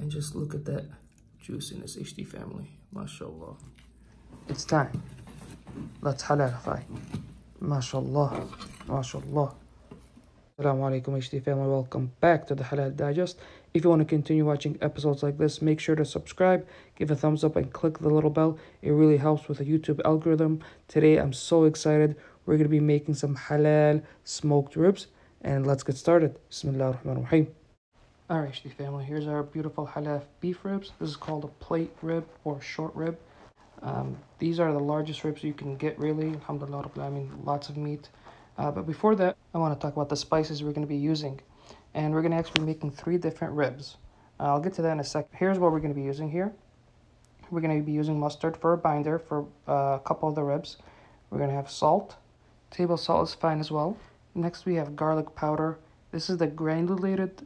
And just look at that juiciness, HD family. MashaAllah. It's time. Let's halalify. MashaAllah. MashaAllah. Assalamu alaikum HD family. Welcome back to the Halal Digest. If you want to continue watching episodes like this, make sure to subscribe, give a thumbs up, and click the little bell. It really helps with the YouTube algorithm. Today, I'm so excited. We're going to be making some halal smoked ribs. And let's get started. Bismillah ar-Rahman ar-Rahim. Alright, HD family, here's our beautiful halal beef ribs. This is called a plate rib or short rib. These are the largest ribs you can get, really. Alhamdulillah, I mean, lots of meat. But before that, I want to talk about the spices we're going to be using. And we're going to actually be making 3 different ribs. I'll get to that in a second. Here's what we're going to be using here. We're going to be using mustard for a binder for a couple of the ribs. We're going to have salt. Table salt is fine as well. Next, we have garlic powder. This is the granulated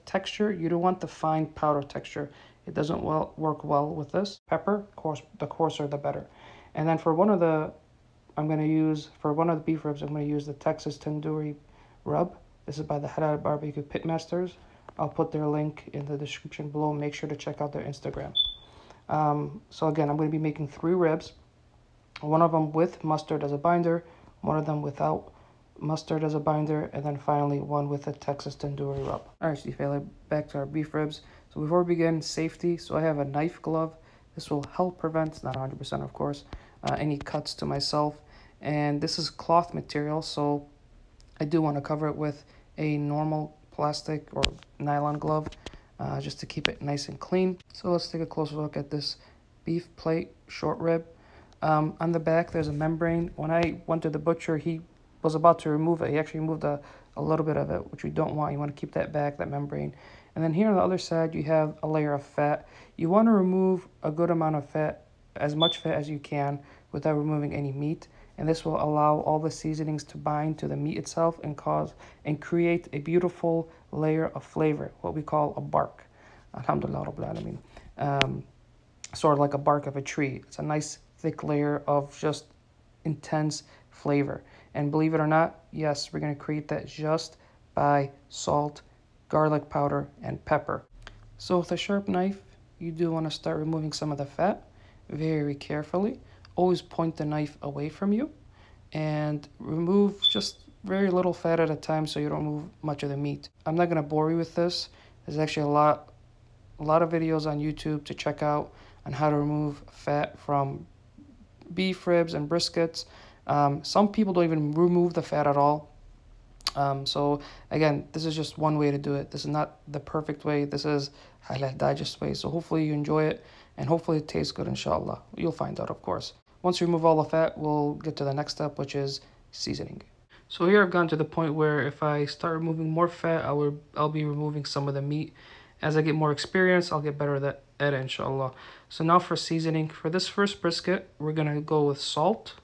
texture. You don't want the fine powder texture. It doesn't work well with this. Pepper, the coarser the better. And then for one of the beef ribs, I'm going to use the Texas tandoori rub. This is by the Halal Barbecue Pitmasters. I'll put their link in the description below. Make sure to check out their Instagram. So again, I'm going to be making 3 ribs. One of them with mustard as a binder, one of them without mustard as a binder, and then finally one with a Texas tandoori rub. Alright, Steve, back to our beef ribs. So before we begin, safety. So I have a knife glove. This will help prevent, not 100% of course, any cuts to myself. And this is cloth material, so I do want to cover it with a normal plastic or nylon glove just to keep it nice and clean. So let's take a closer look at this beef plate short rib. On the back, there's a membrane. When I went to the butcher, he was about to remove it. He actually removed a little bit of it, which we don't want. You want to keep that back, that membrane. And then here on the other side, you have a layer of fat. You want to remove a good amount of fat, as much fat as you can, without removing any meat. And this will allow all the seasonings to bind to the meat itself and create a beautiful layer of flavor, what we call a bark. Alhamdulillah Rabbil Alameen. Sort of like a bark of a tree. It's a nice thick layer of just intense flavor. And believe it or not, yes, we're going to create that just by salt, garlic powder, and pepper. So with a sharp knife, you do want to start removing some of the fat very carefully. Always point the knife away from you and remove just very little fat at a time so you don't remove much of the meat. I'm not going to bore you with this. There's actually a lot of videos on YouTube to check out on how to remove fat from beef ribs and briskets. Some people don't even remove the fat at all. So again, this is just one way to do it. This is not the perfect way. This is Halal Digest way. So hopefully you enjoy it and hopefully it tastes good, inshallah. You'll find out, of course. Once you remove all the fat, we'll get to the next step, which is seasoning. So here I've gotten to the point where if I start removing more fat, I'll be removing some of the meat. As I get more experience, I'll get better at it, inshallah. So now for seasoning. For this first brisket, we're going to go with salt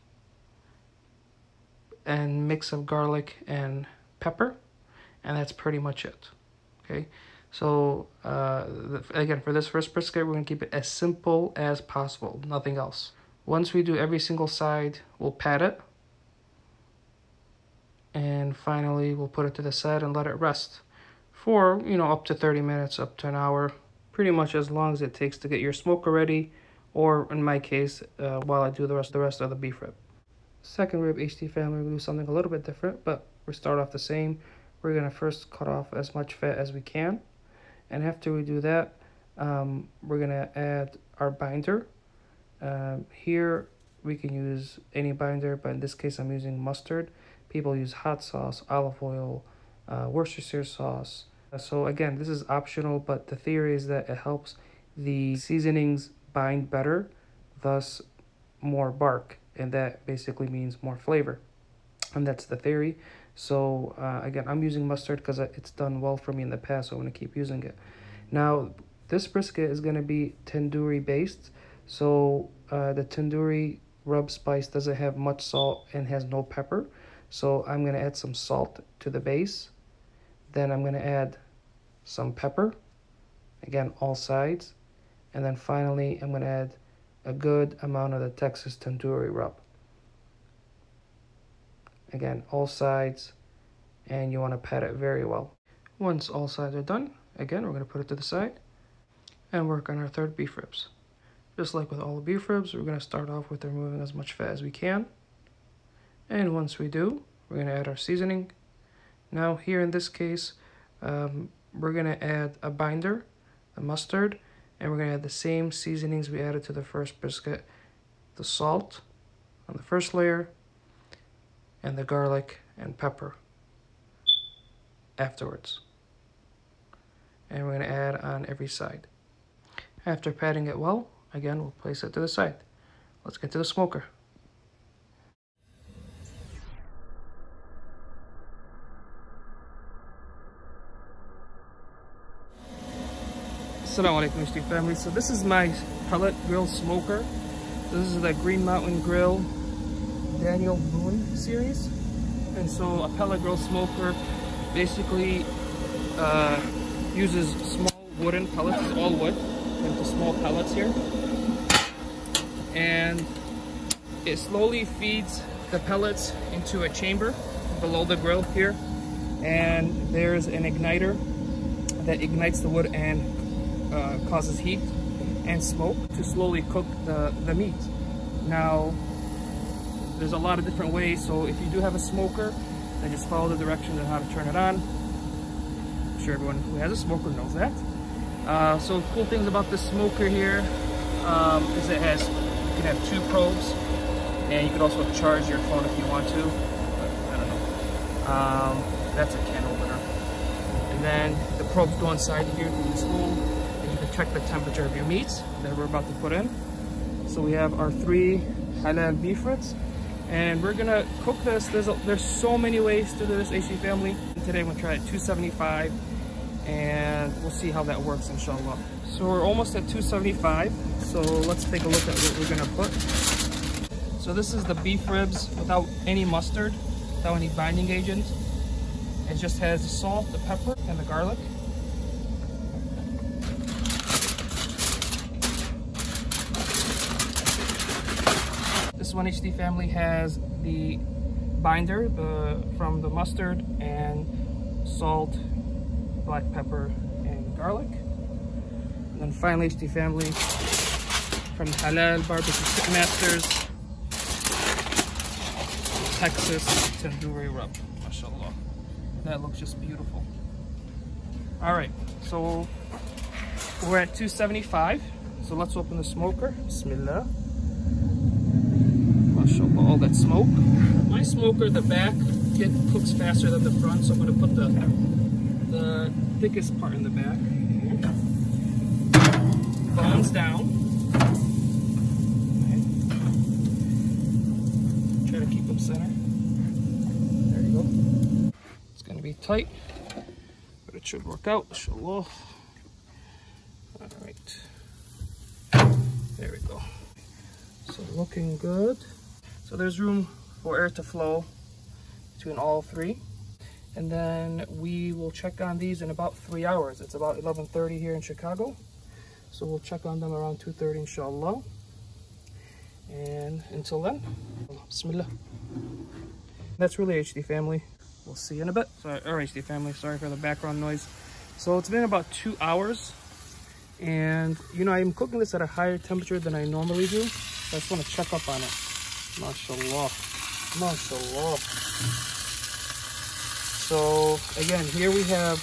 and mix of garlic and pepper, and that's pretty much it. Okay, so again, for this first brisket, we're going to keep it as simple as possible, nothing else. Once we do every single side, we'll pat it, and finally we'll put it to the side and let it rest for, you know, up to 30 minutes, up to an hour, pretty much as long as it takes to get your smoker ready, or in my case, while I do the rest of the beef rib. Second rib, HD family, we'll do something a little bit different, but we start off the same. We're going to first cut off as much fat as we can, and after we do that, we're going to add our binder. Here we can use any binder, but in this case I'm using mustard. People use hot sauce, olive oil, Worcestershire sauce. So again, this is optional, but the theory is that it helps the seasonings bind better, thus more bark, and that basically means more flavor, and that's the theory. So again, I'm using mustard because it's done well for me in the past, so I'm going to keep using it. Now this brisket is going to be tandoori based, so the tandoori rub spice doesn't have much salt and has no pepper, so I'm going to add some salt to the base. Then I'm going to add some pepper, again all sides, and then finally I'm going to add a good amount of the Texas tandoori rub. Again, all sides, and you want to pat it very well. Once all sides are done, again, we're going to put it to the side. and work on our third beef ribs. Just like with all the beef ribs, we're going to start off with removing as much fat as we can. And once we do, we're going to add our seasoning. Now here in this case, we're going to add a binder, the mustard, and we're going to add the same seasonings we added to the first brisket. The salt on the first layer, and the garlic and pepper afterwards. And we're going to add on every side. After patting it well, again, we'll place it to the side. Let's get to the smoker. Assalamu alaikum HT family. So this is my pellet grill smoker. This is the Green Mountain Grill Daniel Boone series. And so a pellet grill smoker basically uses small wooden pellets, it's all wood, into small pellets here. And it slowly feeds the pellets into a chamber below the grill here. And there's an igniter that ignites the wood and causes heat and smoke to slowly cook the meat. Now, there's a lot of different ways, so if you do have a smoker, then just follow the directions on how to turn it on. I'm sure everyone who has a smoker knows that. So cool things about this smoker here is it has, you can have 2 probes, and you can also charge your phone if you want to, but I don't know. That's a can opener. And then the probes go inside here through this hole, and you can check the temperature of your meats that we're about to put in. So we have our 3 halal beef ribs, and we're gonna cook this. There's so many ways to do this, HT family. Today I'm gonna try at 275, and we'll see how that works, inshallah. So we're almost at 275, so let's take a look at what we're gonna put. So this is the beef ribs without any mustard, without any binding agent. It just has the salt, the pepper, and the garlic. This one, HT family, has the binder from the mustard and salt, black pepper, and garlic. And then finally, HT family, from Halal Barbecue Pit Masters, Texas Tandoori Rub. MashaAllah. That looks just beautiful. Alright, so we're at 275. So let's open the smoker. Bismillah. MashaAllah, all that smoke. My smoker, the back, cooks faster than the front, so I'm going to put the thickest part in the back. Bones down. Okay. Try to keep them center. There you go. It's going to be tight, but it should work out, inshallah. Alright. There we go. So looking good. So there's room for air to flow between all 3. And then we will check on these in about 3 hours. It's about 11:30 here in Chicago. So we'll check on them around 2:30, inshallah. And until then, bismillah. That's really HT family. We'll see you in a bit. Sorry, or HT family, sorry for the background noise. So it's been about 2 hours. And, you know, I'm cooking this at a higher temperature than I normally do. So I just want to check up on it. MashaAllah. MashaAllah. So, again, here we have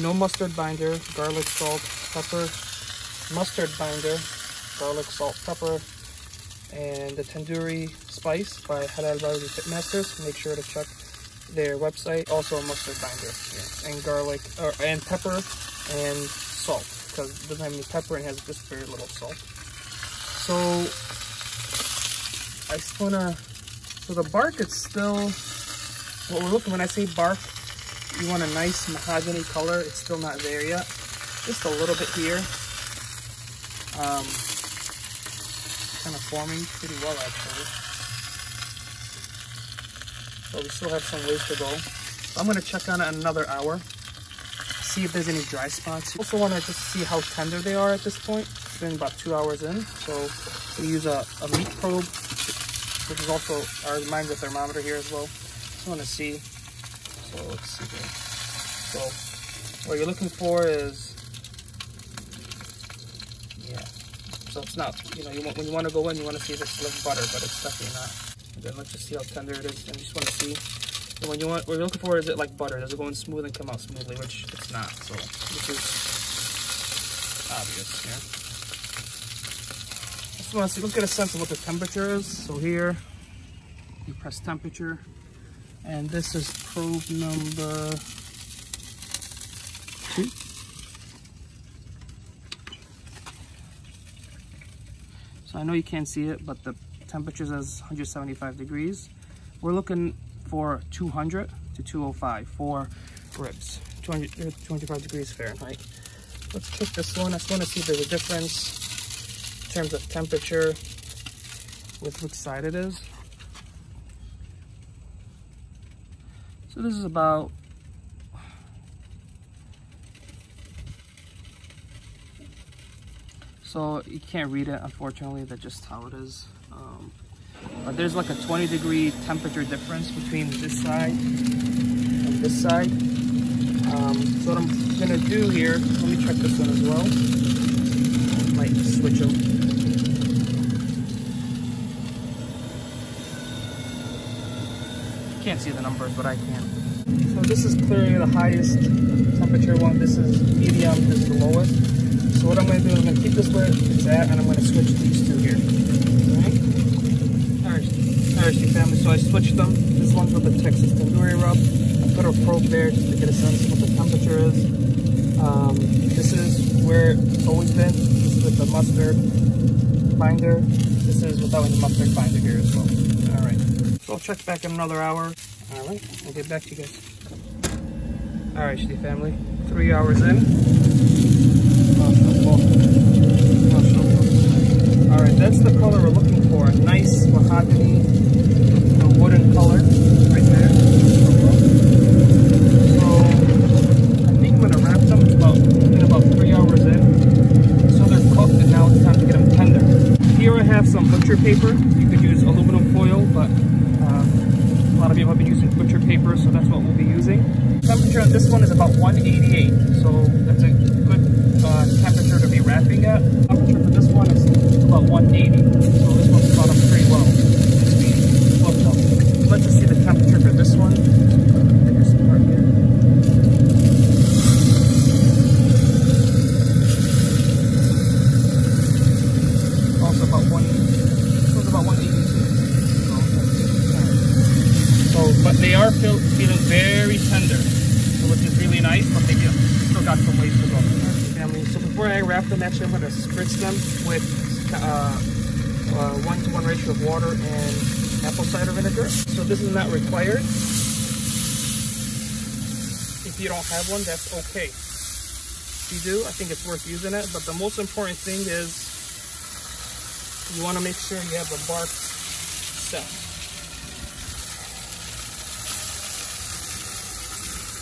no mustard binder, garlic, salt, pepper, mustard binder, garlic, salt, pepper, and the tandoori spice by Halal Barbecue Pit Masters. Make sure to check their website. Also a mustard binder, yeah. And garlic, and pepper, and salt, because it doesn't have any pepper and has just very little salt. So I just wanna, so the bark, it's still, what we're looking, when I say bark, you want a nice mahogany color. It's still not there yet. Just a little bit here. Kind of forming pretty well, actually. So we still have some ways to go. So I'm gonna check on it in another hour. See if there's any dry spots. Also want to just see how tender they are at this point. It's been about 2 hours in, so we use a meat probe, which is also, mine's a thermometer here as well. Just want to see. So let's see here. So what you're looking for is So it's not, you know, when you want to go in, you want to see if it's like butter, but it's definitely not. And then let's just see how tender it is. And you just want to see. And what you're looking for is it like butter? Does it go in smooth and come out smoothly? Which it's not. So this is obvious. Yeah. Just want to see. Let's get a sense of what the temperature is. So here, you press temperature, and this is probe number 2. So I know you can't see it, but the temperature says 175 degrees. We're looking for 200 to 205 for ribs. 225 degrees Fahrenheit. Let's check this one. I just want to see if there's a difference in terms of temperature with which side it is. So this is about so you can't read it, unfortunately. That's just how it is. But there's like a 20-degree temperature difference between this side and this side. So what I'm gonna do here, let me check this one as well. Might switch them. Can't see the numbers, but I can. So this is clearly the highest temperature one. This is medium, this is the lowest. So what I'm going to do is I'm going to keep this where it's at, and I'm going to switch these two here. Alright, family. So I switched them. This one's with the Texas tandoori rub. I put a probe there just to get a sense of what the temperature is. This is where it's always been. This is with the mustard binder. This is without any mustard binder here as well. Alright. So I'll check back in another hour. Alright, I'll get back to you guys. Alright, Shitty family. 3 hours in. Alright, that's the color we're looking for. A nice mahogany, wooden color right there. So I think I'm gonna wrap them about 3 hours in. So they're cooked, and now it's time to get them tender. Here I have some butcher paper. You could use aluminum foil, but a lot of people have been using butcher paper, so that's what we'll be using. Temperature on this one is about 188, so that's a good temperature to be wrapping at. Temperature for this one is about 180, so this one's brought up pretty well. Let's just see the temperature for this one. This part here. Also about 182. So, but they are feeling very tender, which is really nice, but they still got some ways to go. Family. So before I wrap them, actually I'm going to spritz them with 1-to-1 ratio of water and apple cider vinegar. So this is not required. If you don't have one, that's okay. If you do, I think it's worth using it. But the most important thing is you want to make sure you have the bark set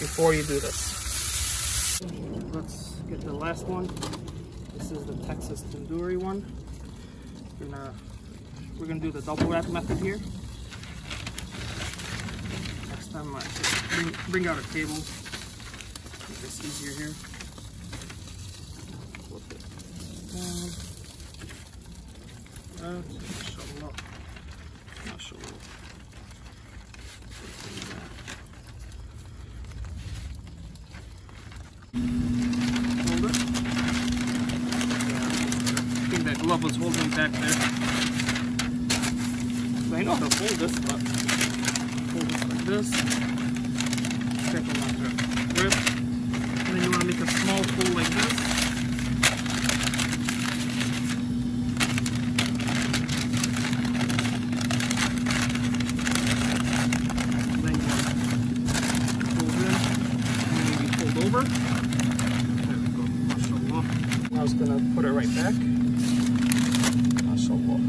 before you do this. Let's get the last one. This is the Texas tandoori one. We're gonna do the double wrap method here. Next time I bring out a table. Make this easier here. Flip it down. Shovel up. Not shovel up. Hold it. I think that glove was holding back there. So I know how to fold this, but fold it like this. Careful not to rip. And then you want to make a small fold like this. Then you want to fold in, and then maybe fold over. There we go. Mashallah. I was gonna put it right back. Mashallah.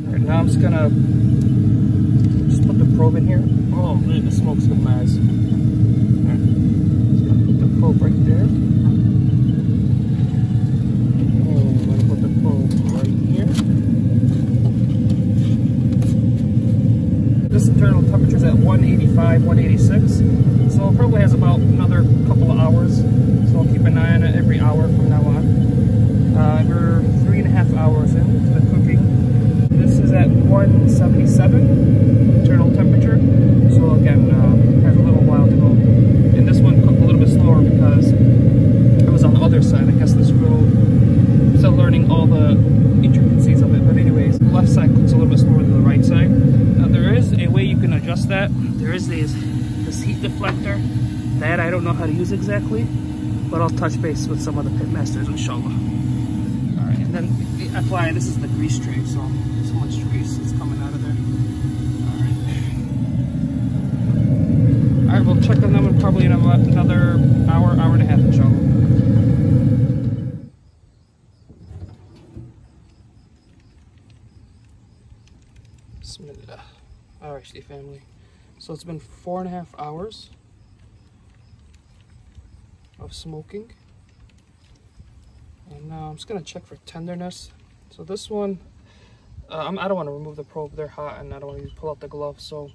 Alright, now I'm just gonna put the probe in here. Oh man, the smoke's going nice. Alright. Just gonna put the probe right there. And I'm gonna put the probe right here. This internal temperature is at 185, 186. So it probably has about another couple of hours. So I'll keep an eye on it every hour from now on. We're 3.5 hours in to the cooking. This is at 177 internal temperature. So again, has a little while to go. And this one cooked a little bit slower because it was on the other side. I guess this grill, still learning all the intricacies of it. But anyways, the left side cooks a little bit slower than the right side. Now there is a way you can adjust that. There is this heat deflector that I don't know how to use exactly, but I'll touch base with some of the pit masters, inshallah. Alright, and then I apply, this is the grease tray, so much grease is coming out of there. Alright, we'll check on them in probably in another hour and a half, inshallah. Bismillah. Alright, Shdi family. So it's been 4.5 hours of smoking. And now I'm just gonna check for tenderness. So this one, I don't want to remove the probe, they're hot, and I don't want to pull out the glove. So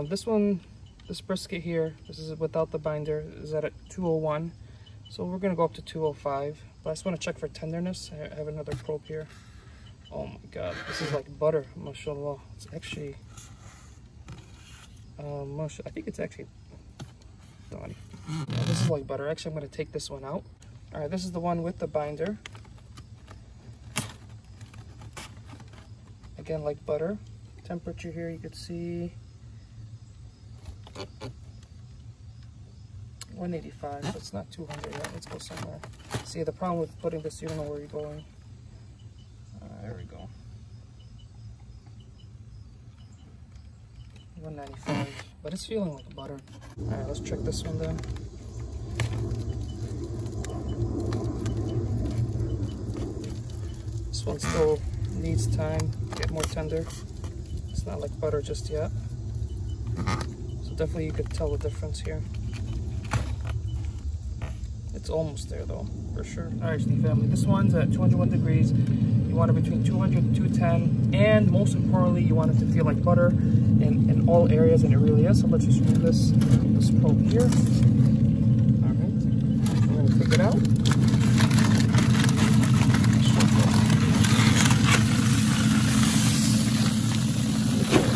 this one, this brisket here, this is without the binder, is at 201. So we're gonna go up to 205. But I just want to check for tenderness. I have another probe here. Oh my god, this is like butter, mashallah. It's actually, I think it's actually done. Yeah, this is like butter. Actually, I'm going to take this one out. Alright, this is the one with the binder. Again, like butter. Temperature here, you could see 185. So it's not 200 yet. Let's go somewhere. See, the problem with putting this, you don't know where you're going. There we go. 195, but it's feeling like butter. Alright, let's check this one then. This one still needs time to get more tender. It's not like butter just yet. So definitely you could tell the difference here. It's almost there though, for sure. Alright, Shdi family, this one's at 201 degrees. You want it between 200 and 210, and most importantly, you want it to feel like butter in all areas, and it really is. So let's just remove this probe here. Alright, we're going to take it out.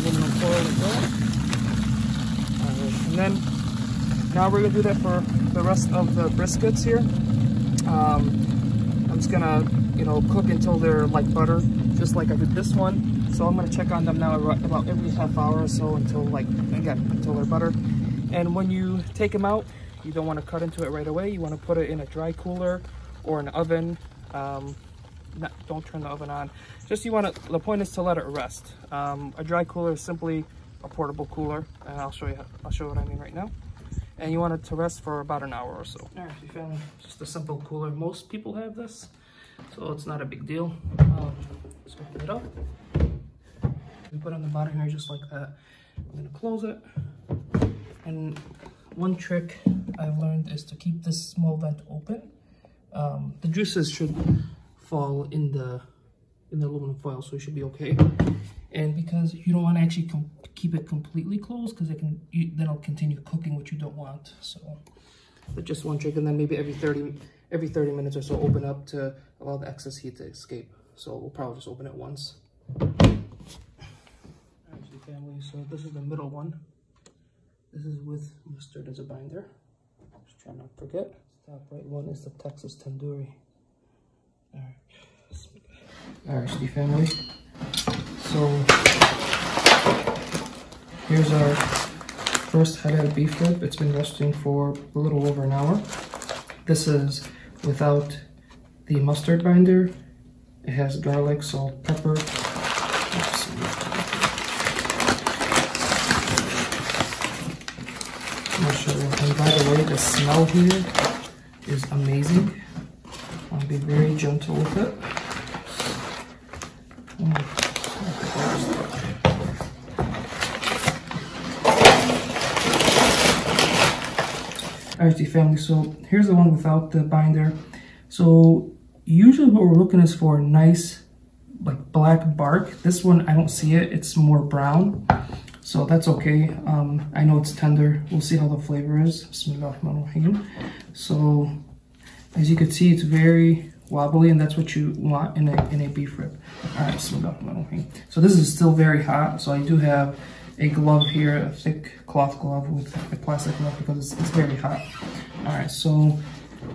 Aluminum foil as well. Alright, and then now we're going to do that for the rest of the briskets here. I'm just going to cook until they're like butter, just like I did this one. So I'm going to check on them now about every half hour or so until they're butter. And when you take them out, you don't want to cut into it right away. You want to put it in a dry cooler or an oven. Don't turn the oven on. Just the point is to let it rest. A dry cooler is simply a portable cooler, and I'll show you what I mean right now. And you want it to rest for about an hour or so. All right, you found just a simple cooler. Most people have this, so it's not a big deal. Let's open it up. We put it on the bottom here just like that. I'm gonna close it. And one trick I've learned is to keep this small vent open. The juices should fall in the aluminum foil, so it should be okay. And because you don't want to actually keep it completely closed, because then it'll continue cooking, which you don't want. So that's just one trick. And then maybe every 30 minutes or so, open up to allow the excess heat to escape. So we'll probably just open it once. Actually, family, so this is the middle one. This is with mustard as a binder. Just trying not to forget. Top right one is the Texas tandoori. Alright, Shdi family. So here's our first halal beef rib. It's been resting for a little over an hour. This is without the mustard binder. It has garlic, salt, pepper. And by the way, the smell here is amazing. I'll be very gentle with it. Alright, family, so here's the one without the binder. So usually what we're looking is for nice like black bark. This one I don't see it, it's more brown, so that's okay. I know it's tender. We'll see how the flavor is. Bismillahirrahmanirrahim. So as you can see, it's very wobbly, and that's what you want in a beef rib. All right, so this is still very hot, so I do have a glove here, a thick cloth glove with a plastic glove because it's very hot. All right, so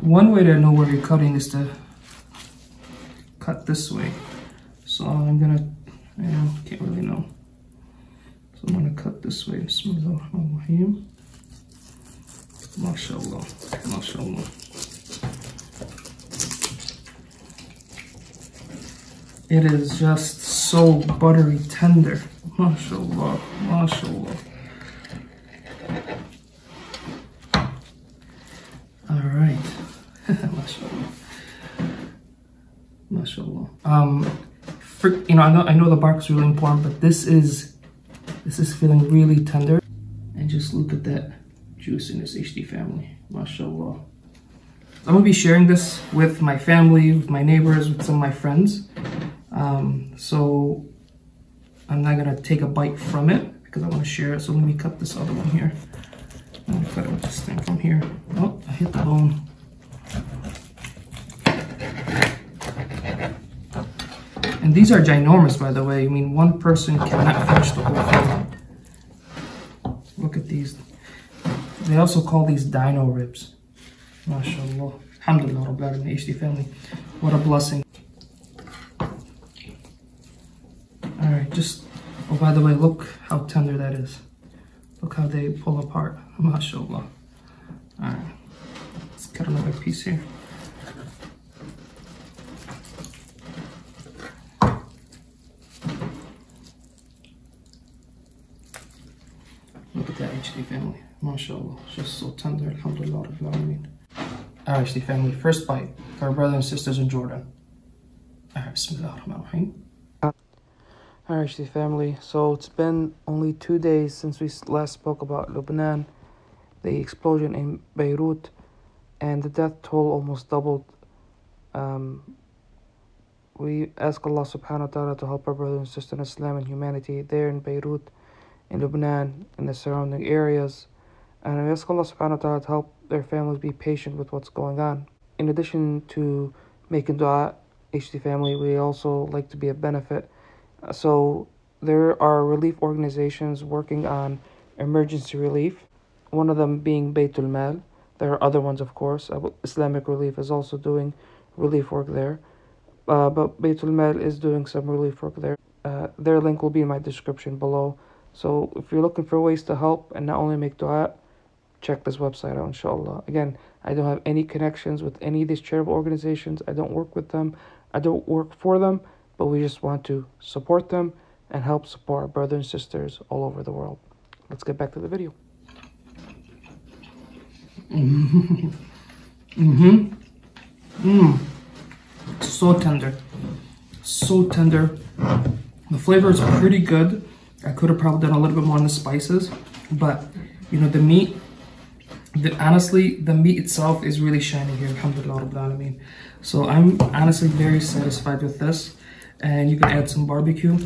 one way to know where you're cutting is to cut this way. So I'm gonna, can't really know. So I'm gonna cut this way. Bismillahirrahmanirrahim. MashaAllah, MashaAllah. It is just so buttery tender. MashaAllah, MashaAllah. All right, MashaAllah, MashaAllah. I know the bark is really important, but this is feeling really tender. And just look at that juice in this HD family, MashaAllah. I'm gonna be sharing this with my family, with my neighbors, with some of my friends. So I'm not gonna take a bite from it because I want to share it. So let me cut this other one here. I'm gonna cut it with this thing from here. Oh, I hit the bone. And these are ginormous, by the way. I mean, one person cannot finish the whole thing. Look at these. They also call these dino ribs. MashaAllah. Alhamdulillah, Rabbil Alamin, HD family. What a blessing. Alright, oh, by the way, look how tender that is. Look how they pull apart. MashaAllah. Alright, let's cut another piece here. Look at that HD family. MashaAllah. It's just so tender. Alhamdulillah, Rabbil Alamin. Alright, HD family, first bite for our brothers and sisters in Jordan. Alright, Bismillahirrahmanirrahim. Alright, HD family, so it's been only 2 days since we last spoke about Lebanon, the explosion in Beirut, and the death toll almost doubled. We ask Allah subhanahu wa ta'ala to help our brothers and sisters in Islam and humanity there in Beirut, in Lebanon, in the surrounding areas. And we ask Allah subhanahu wa ta'ala to help their families be patient with what's going on. In addition to making dua, HD family, we also like to be a benefit. So there are relief organizations working on emergency relief, one of them being Baytul Mal. There are other ones, of course. Islamic Relief is also doing relief work there. But Baytul Mal is doing some relief work there. Their link will be in my description below. So if you're looking for ways to help and not only make dua, check this website out, inshallah. Again, I don't have any connections with any of these charitable organizations. I don't work with them. I don't work for them. But we just want to support them and help support our brothers and sisters all over the world. Let's get back to the video. So tender. So tender. The flavor is pretty good. I could have probably done a little bit more on the spices. But, the meat, honestly, the meat itself is really shining here. Alhamdulillah, Rabbil Alamin. So I'm honestly very satisfied with this. And you can add some barbecue.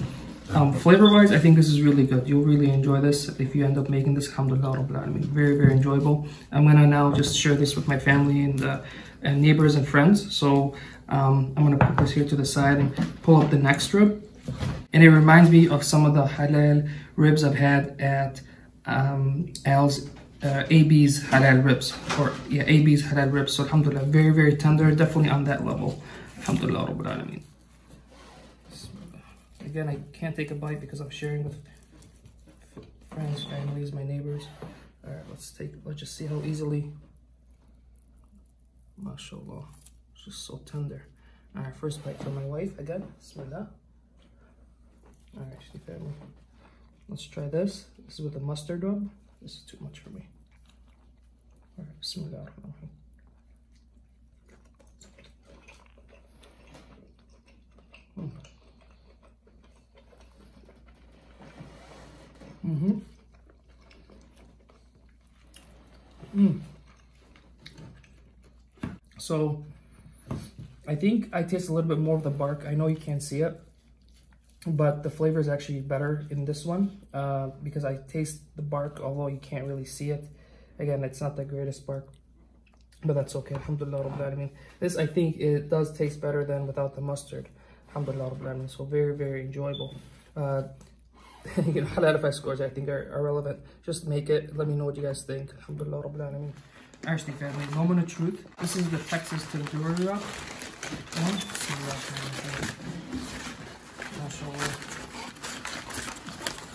Flavor-wise, I think this is really good. You'll really enjoy this if you end up making this. Alhamdulillah, Rabbil Alamin. Very, very enjoyable. I'm gonna now just share this with my family and neighbors and friends. So I'm gonna put this here to the side and pull up the next rib. And it reminds me of some of the halal ribs I've had at AB's Halal Ribs. AB's Halal Ribs. So alhamdulillah, very, very tender. Definitely on that level. Alhamdulillah, Rabbil Alamin. Again, I can't take a bite because I'm sharing with friends, families, my neighbors. All right, let's just see how easily. MashaAllah, it's just so tender. All right, first bite for my wife again. Bismillah. All right, family. Let's try this. This is with the mustard rub. This is too much for me. All right, Bismillah. So I think I taste a little bit more of the bark. I know you can't see it, but the flavor is actually better in this one because I taste the bark, although you can't really see it. Again, it's not the greatest bark. But that's okay, alhamdulillah rabbil alameen. This, I think, it does taste better than without the mustard, alhamdulillah rabbil alameen. So very, very enjoyable. You know, Halalify scores, I think, are relevant. Just make it, let me know what you guys think, alhamdulillah rabbil alameen. Actually, family, moment of truth. This is the Texas tandoori wrap. MashaAllah.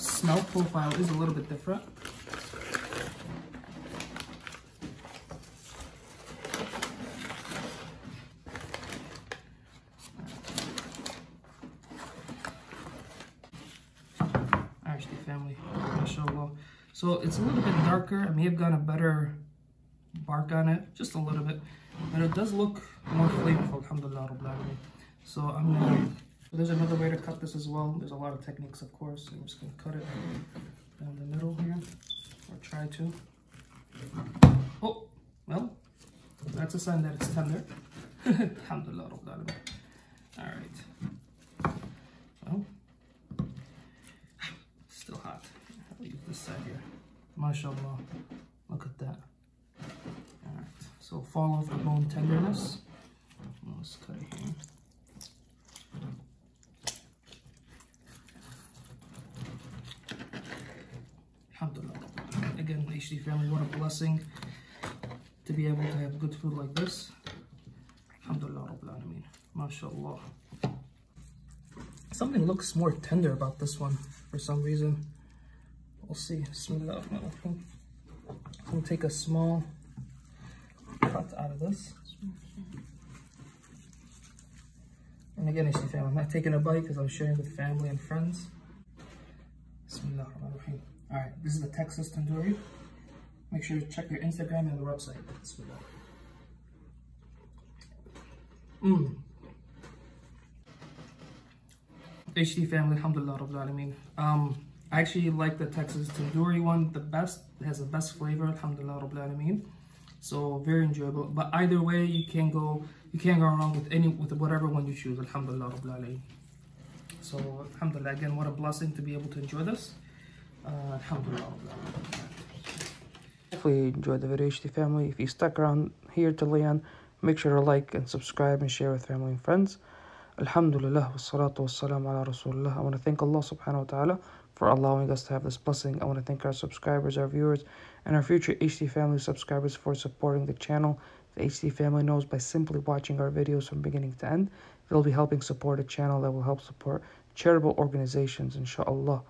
Smell profile is a little bit different. Actually, family, MashaAllah. So it's a little bit darker. I may have gotten a better bark on it, just a little bit, but it does look more flavorful, alhamdulillah rabbil alameen. So I'm gonna, there's another way to cut this as well. There's a lot of techniques, of course. I'm just gonna cut it down the middle here, or try to. Oh, well, that's a sign that it's tender. Alhamdulillah rabbil alameen. All right, well, still hot. I'll use this side here. MashaAllah, look at that. Alright, so fall off the bone tenderness. Let's cut it here. Alhamdulillah. Again, HD family, what a blessing to be able to have good food like this. Alhamdulillah rabbil alameen. MashaAllah. Something looks more tender about this one for some reason. We'll see. Bismillah. I'm going to take a small cut out of this. And again, HD family, I'm not taking a bite because I'm sharing with family and friends. Bismillah. Alright, this is the Texas tandoori. Make sure to check your Instagram and the website. Bismillah. HD family, alhamdulillah rabbil alameen. I actually like the Texas tandoori one the best. It has the best flavor, alhamdulillah rabbil alameen. So very enjoyable. But either way, you can't go wrong with whatever one you choose, alhamdulillah rabbil alameen. So alhamdulillah, again, what a blessing to be able to enjoy this. Alhamdulillah rabbil alameen. Hopefully you enjoyed the video, HD family. If you stuck around here till the end, make sure to like and subscribe and share with family and friends. Alhamdulillah, wassalatu wassalamu ala rasulullah. I want to thank Allah subhanahu wa ta'ala for allowing us to have this blessing. I want to thank our subscribers, our viewers, and our future HD family subscribers for supporting the channel. The HD family knows by simply watching our videos from beginning to end, they'll be helping support a channel that will help support charitable organizations, inshallah.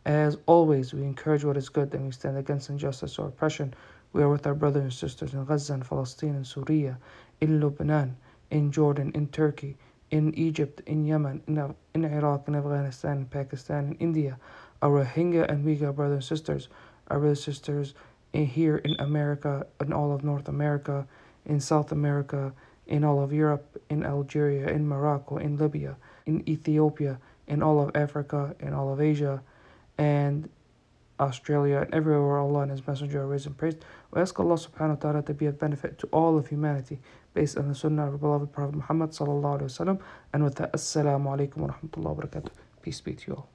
As always, we encourage what is good and we stand against injustice or oppression. We are with our brothers and sisters in Gaza and Palestine and Syria, in Lebanon, in Jordan, in Turkey, in Egypt, in Yemen, in Iraq, in Afghanistan, in Pakistan, in India, our Rohingya and Uyghur brothers and sisters, our brothers and sisters here in America, in all of North America, in South America, in all of Europe, in Algeria, in Morocco, in Libya, in Ethiopia, in all of Africa, in all of Asia, and Australia, and everywhere Allah and His Messenger are raised and praised. We ask Allah subhanahu wa ta'ala to be of benefit to all of humanity based on the sunnah of our beloved Prophet Muhammad sallallahu alaihi wasallam. And with that, assalamu alaikum wa rahmatullahi wa barakatuh. Peace be to you all.